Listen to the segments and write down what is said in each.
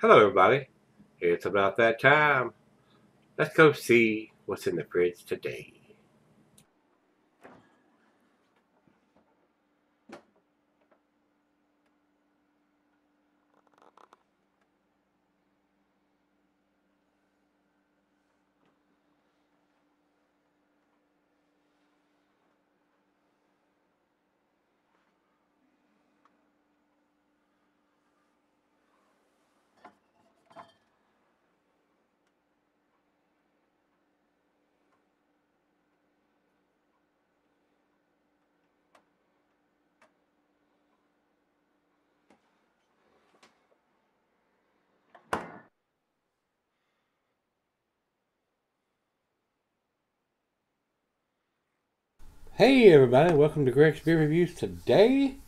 Hello, everybody. It's about that time. Let's go see what's in the fridge today. Hey, everybody. Welcome to Gregsbeerreviews. Today,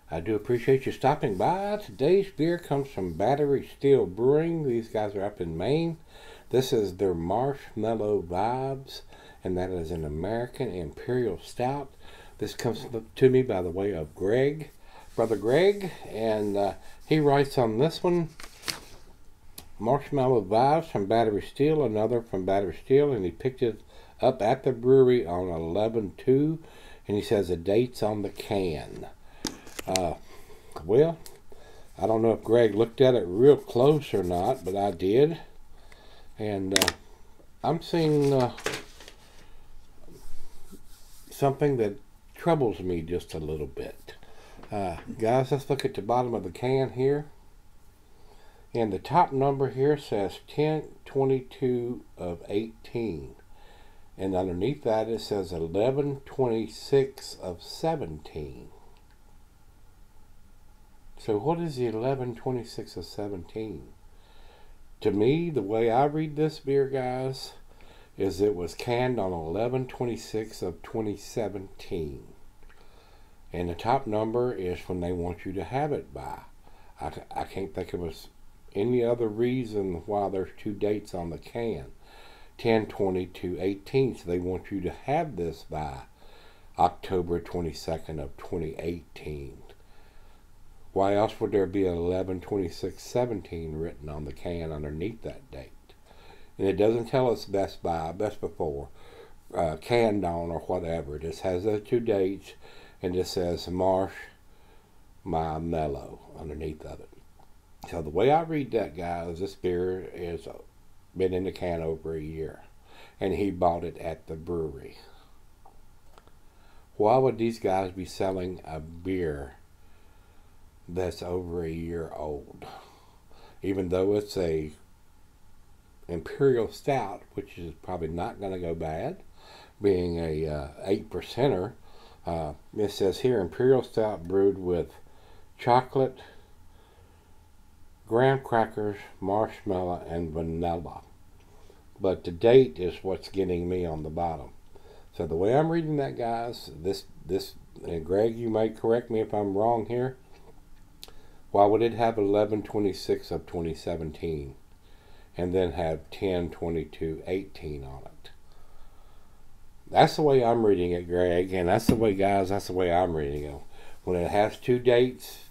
I do appreciate you stopping by. Today's beer comes from Battery Steele Brewing. These guys are up in Maine. This is their Marsh Mello Vibes, and that is an American Imperial Stout. This comes to me by the way of Greg, Brother Greg, and he writes on this one, Marshmallow Vibes from Battery Steele, another from Battery Steele, and he picked it up at the brewery on 11/2, and he says the date's on the can. Well, I don't know if Greg looked at it real close or not, but I did, and I'm seeing something that troubles me just a little bit. Guys, let's look at the bottom of the can here. And the top number here says 10/22 of 18. And underneath that it says 11/26 of 17. So what is the 11/26 of 17? To me, the way I read this beer, guys, is it was canned on 11/26 of 2017. And the top number is when they want you to have it by. I can't think of any other reason why there's two dates on the can. 10/22/18, so they want you to have this by October 22nd of 2018. Why else would there be 11/26/17 written on the can underneath that date? And it doesn't tell us best by, best before, canned on, or whatever. It just has those two dates, and it says Marsh Mello underneath of it. So the way I read that, guys, this beer has been in the can over a year, and he bought it at the brewery. Why would these guys be selling a beer that's over a year old? Even though it's a Imperial Stout, which is probably not going to go bad, being a 8%er. It says here, Imperial Stout brewed with chocolate, graham crackers, marshmallow, and vanilla. But the date is what's getting me on the bottom. So the way I'm reading that, guys, this, and Greg, you may correct me if I'm wrong here. Why would it have 11/26 of 2017 and then have 10/22/18 on it? That's the way I'm reading it, Greg, and that's the way, guys, that's the way I'm reading it. When it has two dates,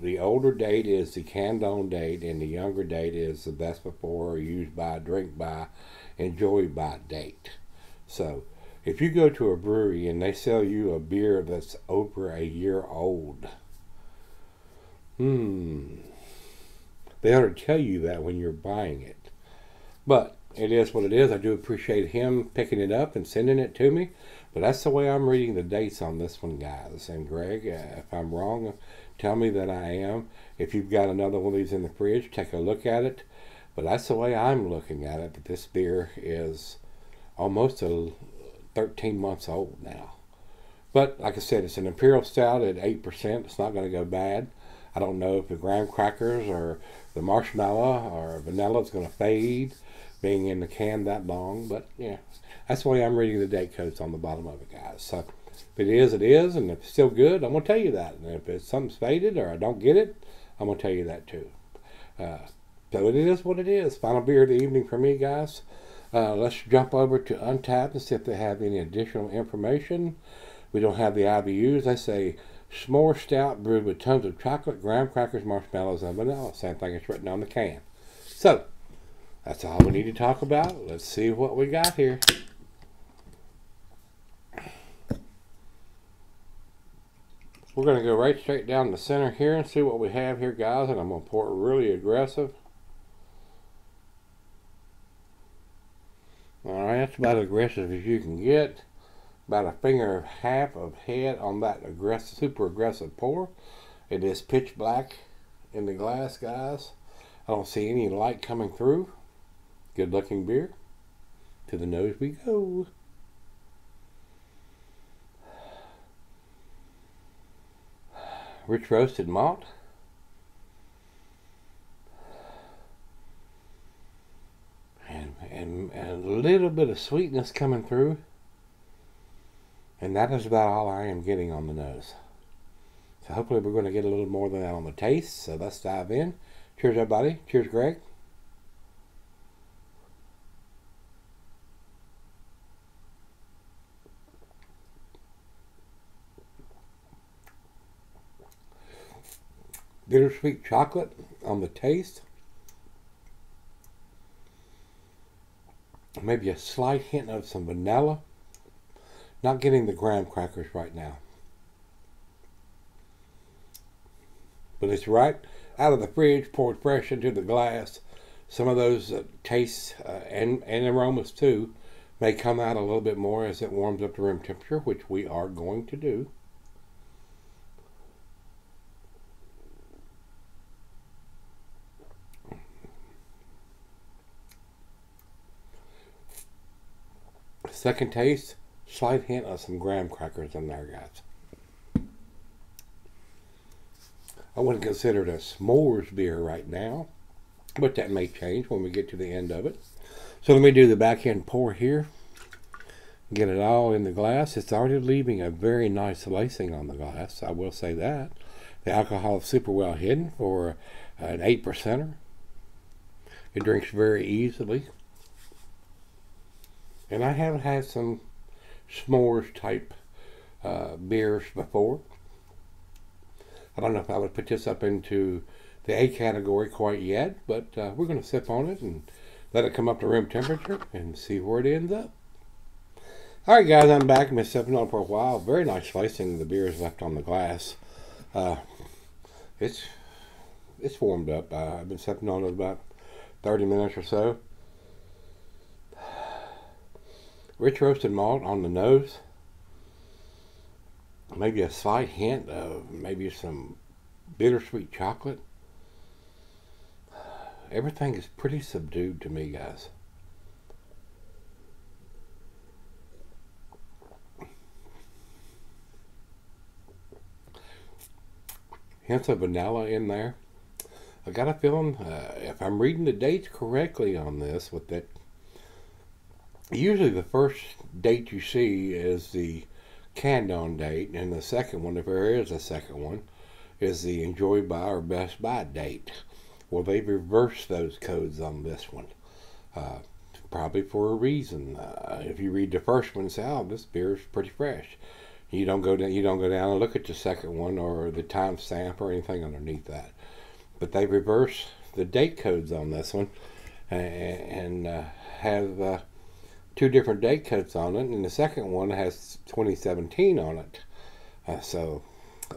the older date is the canned on date, and the younger date is the best before, used by, drink by, enjoy by date. So if you go to a brewery and they sell you a beer that's over a year old, they ought to tell you that when you're buying it. But it is what it is. I do appreciate him picking it up and sending it to me. But that's the way I'm reading the dates on this one, guys. And Greg, if I'm wrong, tell me that I am. If you've got another one of these in the fridge, take a look at it. But that's the way I'm looking at it, that this beer is almost 13 months old now. But like I said, it's an Imperial Stout at 8%. It's not going to go bad. I don't know if the graham crackers or the marshmallow or vanilla is going to fade being in the can that long. But yeah, that's the way I'm reading the date codes on the bottom of it, guys. So if it is, it is. And if it's still good, I'm going to tell you that. And if it's something's faded or I don't get it, I'm going to tell you that too. So it is what it is. Final beer of the evening for me, guys. Let's jump over to Untappd and see if they have any additional information. We don't have the IBUs. They say S'more stout brewed with tons of chocolate, graham crackers, marshmallows, and vanilla. Same thing as written on the can. So, that's all we need to talk about. Let's see what we got here. We're going to go right straight down the center here and see what we have here, guys. And I'm going to pour it really aggressive. Alright, that's about as aggressive as you can get. About a finger and a half of head on that aggressive, super aggressive pour. It is pitch black in the glass, guys. I don't see any light coming through. Good looking beer. To the nose we go. Rich roasted malt. And a little bit of sweetness coming through. And that is about all I am getting on the nose. So hopefully we're going to get a little more than that on the taste. So let's dive in. Cheers, everybody. Cheers, Greg. Bittersweet chocolate on the taste. Maybe a slight hint of some vanilla. Not getting the graham crackers right now. But it's right out of the fridge, poured fresh into the glass. Some of those tastes and aromas too may come out a little bit more as it warms up to room temperature, which we are going to do. Second taste, slight hint of some graham crackers in there, guys. I wouldn't consider it a s'mores beer right now, but that may change when we get to the end of it. So let me do the back end pour here. Get it all in the glass. It's already leaving a very nice lacing on the glass, I will say that. The alcohol is super well hidden for an 8%er. It drinks very easily. And I have had some s'mores type beers before. I don't know if I would put this up into the A category quite yet, but we're going to sip on it and let it come up to room temperature and see where it ends up. Alright guys, I'm back. I've been sipping on it for a while. Very nice slicing. The beer is left on the glass. It's warmed up. I've been sipping on it about 30 minutes or so. Rich roasted malt on the nose. Maybe a slight hint of maybe some bittersweet chocolate. Everything is pretty subdued to me, guys. Hints of vanilla in there. I got a feeling, if I'm reading the dates correctly on this, with that, usually the first date you see is the canned on date, and the second one, if there is a second one, is the enjoy by or best by date. Well, they've reversed those codes on this one, probably for a reason. If you read the first one and say, "Oh, this beer is pretty fresh," you don't go down. You don't go down and look at the second one or the timestamp or anything underneath that. But they reverse the date codes on this one, and have two different date codes on it, and the second one has 2017 on it. So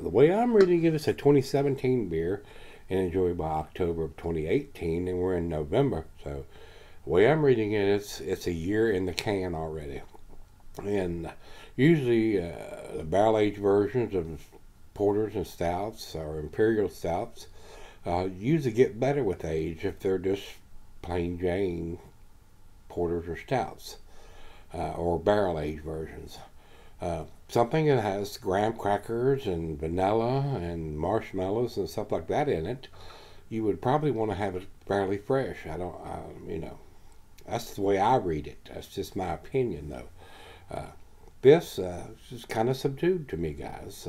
the way I'm reading it, it's a 2017 beer and enjoyed by October of 2018, and we're in November. So the way I'm reading it, it's a year in the can already. And usually the barrel-aged versions of porters and stouts or imperial stouts usually get better with age if they're just plain Jane porters or stouts, or barrel-aged versions. Something that has graham crackers and vanilla and marshmallows and stuff like that in it, you would probably want to have it fairly fresh. You know, that's the way I read it. That's just my opinion, though. This is kind of subdued to me, guys.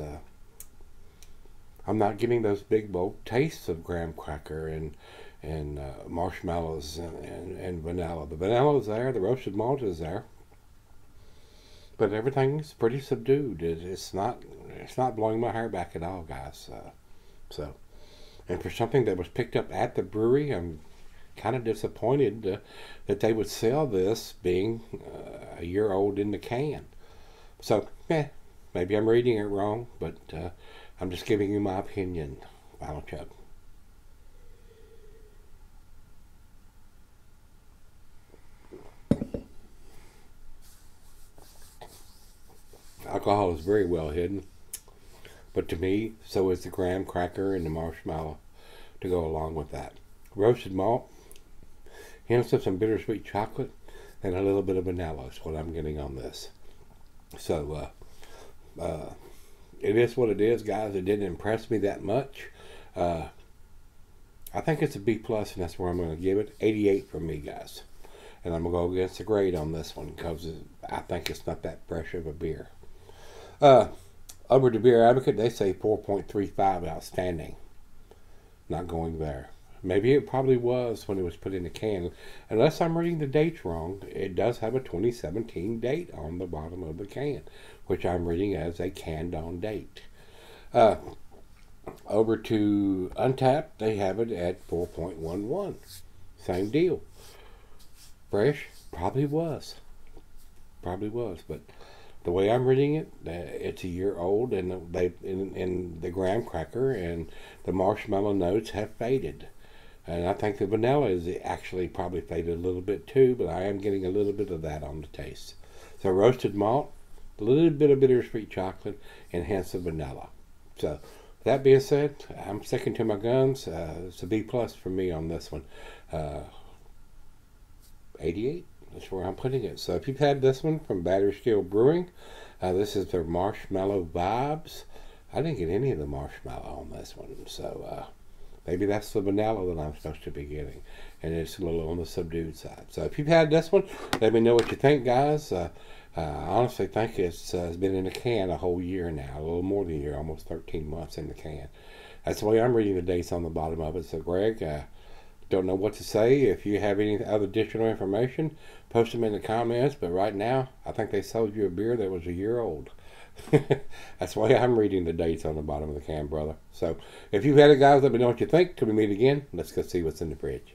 I'm not getting those big bold tastes of graham cracker and marshmallows and vanilla. The vanilla is there. The roasted malt is there. but everything's pretty subdued. It's not blowing my hair back at all, guys. So, and for something that was picked up at the brewery, I'm kind of disappointed that they would sell this being a year old in the can. So, maybe I'm reading it wrong, but I'm just giving you my opinion. Final chug. Alcohol is very well hidden, but to me, so is the graham cracker and the marshmallow to go along with that. Roasted malt, hints of some bittersweet chocolate, and a little bit of vanilla is what I'm getting on this. So, it is what it is, guys. It didn't impress me that much. I think it's a B+, and that's where I'm going to give it. 88 from me, guys. And I'm going to go against the grade on this one because I think it's not that fresh of a beer. Over to Beer Advocate, they say 4.35 outstanding. Not going there. Maybe it probably was when it was put in the can. Unless I'm reading the dates wrong, it does have a 2017 date on the bottom of the can, which I'm reading as a canned-on date. Over to Untapped, they have it at 4.11. Same deal. Fresh? Probably was. But the way I'm reading it, it's a year old, and the graham cracker and the marshmallow notes have faded. And I think the vanilla is actually probably faded a little bit too, but I am getting a little bit of that on the taste. So roasted malt, a little bit of bittersweet chocolate, and hints of vanilla. So that being said, I'm sticking to my guns. It's a B+ for me on this one. 88. That's where I'm putting it. So if you've had this one from Steele Brewing, this is their Marshmallow Vibes. I didn't get any of the marshmallow on this one, so maybe that's the vanilla that I'm supposed to be getting, and it's a little on the subdued side. So if you've had this one, let me know what you think, guys. I honestly think it's been in the can a whole year now, a little more than a year, almost 13 months in the can. That's the way I'm reading the dates on the bottom of it. So Greg, don't know what to say. If you have any other additional information, post them in the comments. But right now, I think they sold you a beer that was a year old. That's why I'm reading the dates on the bottom of the can, brother. So if you've had it, guys, let me know what you think. Till we meet again, let's go see what's in the fridge.